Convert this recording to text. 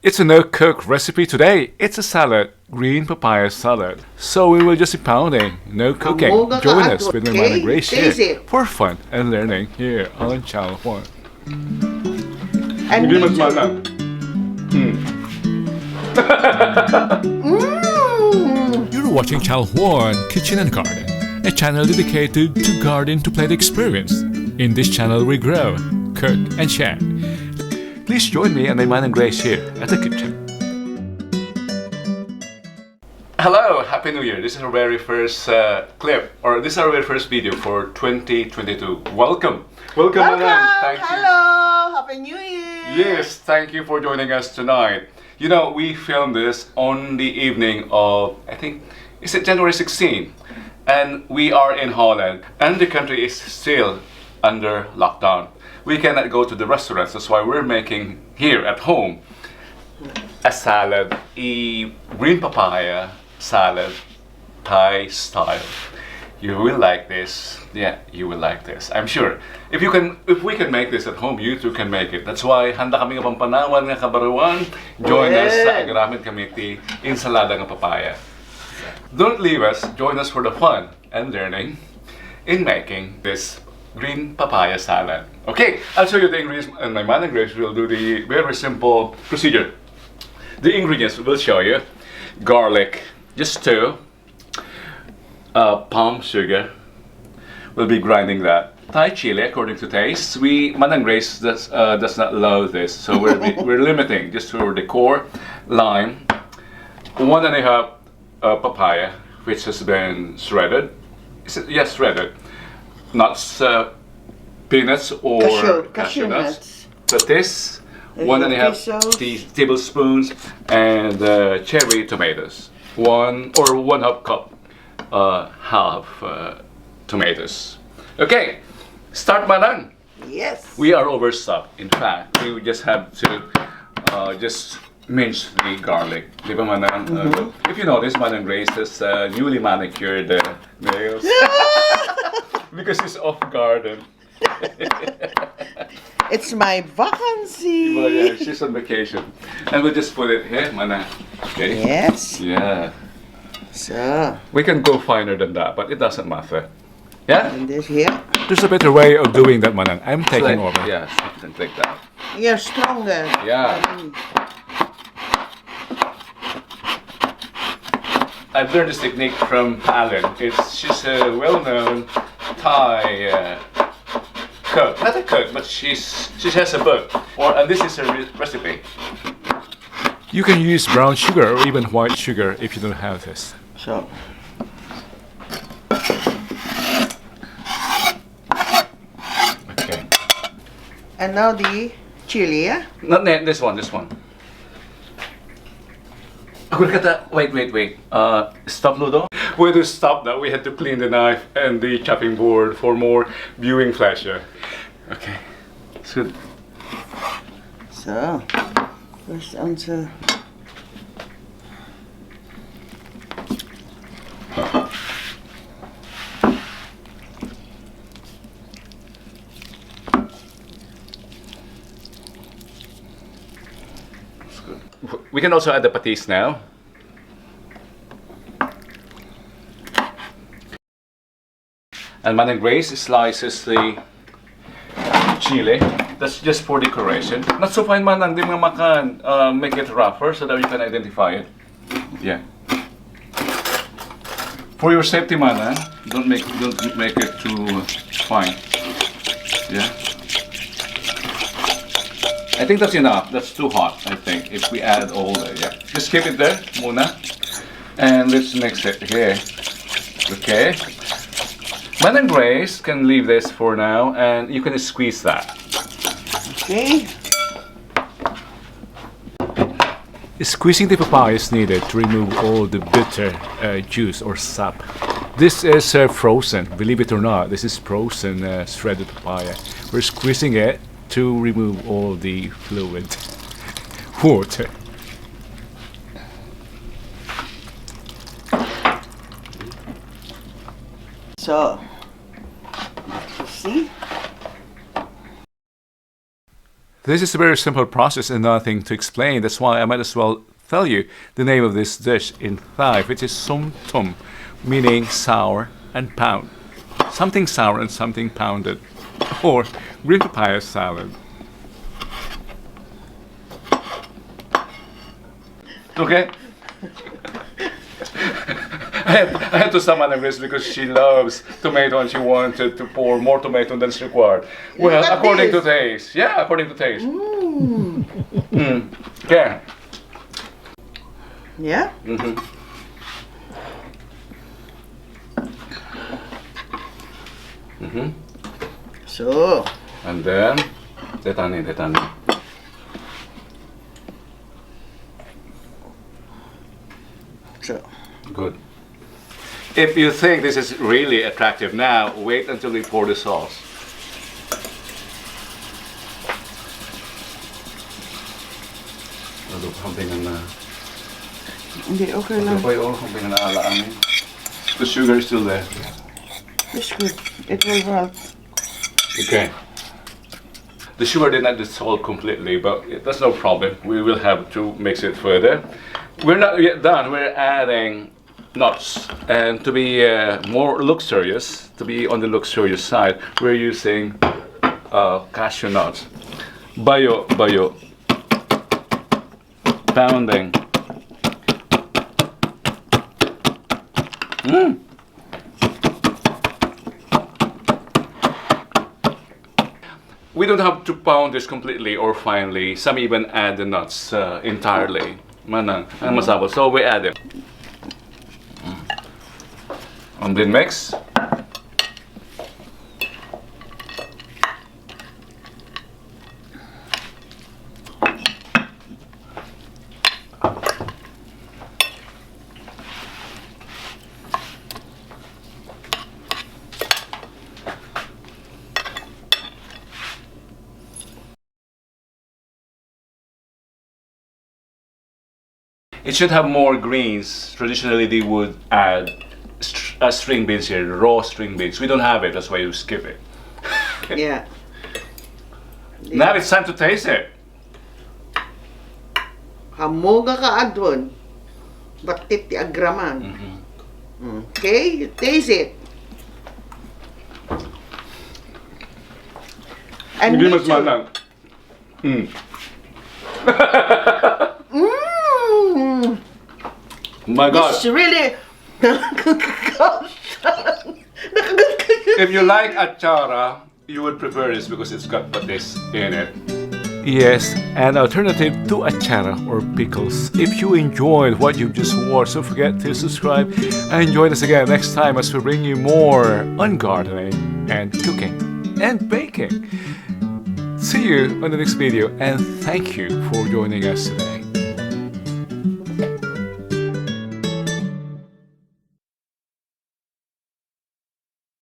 It's a no-cook recipe today. It's a salad, green papaya salad. So we will just be pounding, no cooking. Join us with my man Grace here for fun and learning here on Channel 1. And You're watching Channel 1 Kitchen and Garden, a channel dedicated to garden to plate experience. In this channel we grow, cook and share. Please join me and my man and Grace here at the kitchen. Hello, Happy New Year. This is our very first clip, or this is our very first video for 2022. Welcome. Welcome. Thank you. Hello. Happy New Year. Yes, thank you for joining us tonight. You know, we filmed this on the evening of, I think, is it January 16? And we are in Holland, and the country is still under lockdown. We cannot go to the restaurants, that's why we're making here at home a salad, a green papaya salad, Thai style. You will like this. Yeah, you will like this. I'm sure. If we can make this at home, you too can make it. That's why handa kami ng pampanawan ng kabaruan. Join us sa Agramin Committee Ensalada ng Papaya. Don't leave us. Join us for the fun and learning in making this green papaya salad. Okay, I'll show you the ingredients, and my man and Grace will do the very simple procedure. The ingredients we'll show you: garlic, just 2. Palm sugar. We'll be grinding that. Thai chili according to taste. Man and Grace does not love this, so we're limiting just for the core. Lime, 1.5 papaya, which has been shredded. Yes, shredded. Nuts, peanuts or cashew nuts. Patis, 1.5 tablespoons, and cherry tomatoes. 1.5 cup half tomatoes. Okay, start Manang. Yes. We are overstuffed. In fact, we just have to just mince the garlic. Di ba, Manang? If you notice, Manang Grace has newly manicured nails. Because it's off garden. It's my vacancy. Well, yeah, she's on vacation. And we'll just put it here, Manang. Okay? Yes. Yeah. So. We can go finer than that, but it doesn't matter. Yeah? And this here. There's a better way of doing that, Manang. I'm taking over. Yeah, you can take that. You're stronger. Yeah. I've learned this technique from Alan. She's a well-known Thai cook. Not a cook, but she has a book. And this is her recipe. You can use brown sugar or even white sugar if you don't have this. So. Okay. And now the chili, yeah? Not this one. Wait. Stop, Ludo. We had to stop that. We had to clean the knife and the chopping board for more viewing pleasure. Okay. It's good. So, first onto. We can also add the patis now. And Man and Grace slices the chili. That's just for decoration. Not so fine, Manang. Di mo makan. Make it rougher so that you can identify it. Yeah. For your safety, Manang, don't make it too fine. Yeah. I think that's enough. That's too hot, I think, if we add all the, yeah. Just keep it there, muna. And let's mix it here. Okay. Man and Grace can leave this for now, and you can squeeze that. Okay. Squeezing the papaya is needed to remove all the bitter juice or sap. This is frozen, believe it or not. This is frozen shredded papaya. We're squeezing it to remove all the fluid, water. So, let's see. This is a very simple process and nothing to explain. That's why I might as well tell you the name of this dish in Thai, which is Som Tam, meaning sour and pound. Something sour and something pounded. Or green papaya salad. Okay? I had to summon this because she loves tomato and she wanted to pour more tomato than is required. Well, at according to this. taste. Yeah, according to taste. Okay. Yeah? So, And then, detani. so. Good. If you think this is really attractive now, wait until we pour the sauce. Hindi, okay lang. The sugar is still there. It's good. It will help. Okay. The sugar did not dissolve completely, but that's no problem. We will have to mix it further. We're not yet done. We're adding nuts, and to be more luxurious, to be on the luxurious side, we're using cashew nuts. Bayo, pounding. We don't have to pound this completely or finely. Some even add the nuts entirely. Manang, ang masabog. So we add it. And then mix. It should have more greens. Traditionally, they would add string beans here, raw string beans. We don't have it, that's why you skip it. Yeah. Now it's time to taste it. Hamoga ka adwon. Batit ti agraman. Okay, you taste it. And Hindi me mas too. manang. My God. It's really... If you like achara, you would prefer this because it's got patis in it. Yes, an alternative to achara or pickles. If you enjoyed what you've just watched, don't forget to subscribe and join us again next time as we bring you more on gardening and cooking and baking. See you on the next video and thank you for joining us today.